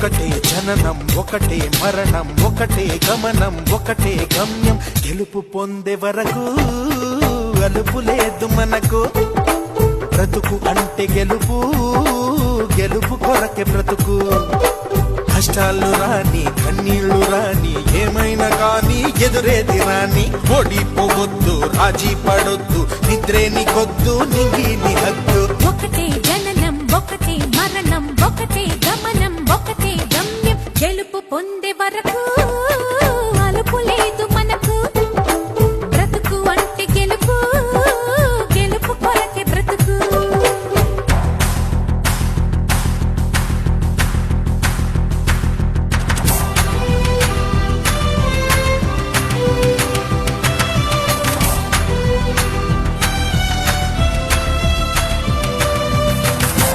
ఒకటే జననం ఒకటే మరణం ఒకటే గమనం ఒకటే గమ్యం గెలుపు పొందే వరకు అలుపు లేదు మనకు బ్రతుకు అంటే గెలుపు గెలుపు కొరకే బ్రతుకు కష్టాలు రాని కన్నీళ్లు రాని ఏమైనా కానీ ఎదురేది రాని ఓడిపోవద్దు రాజీ పడొద్దు నిద్రేని కొద్దు నింగిని హద్దు ఒకటే జననం ఒకటే మరణం ఒకటే గమనం ఒకటే గమ్యం గెలుపు పొందే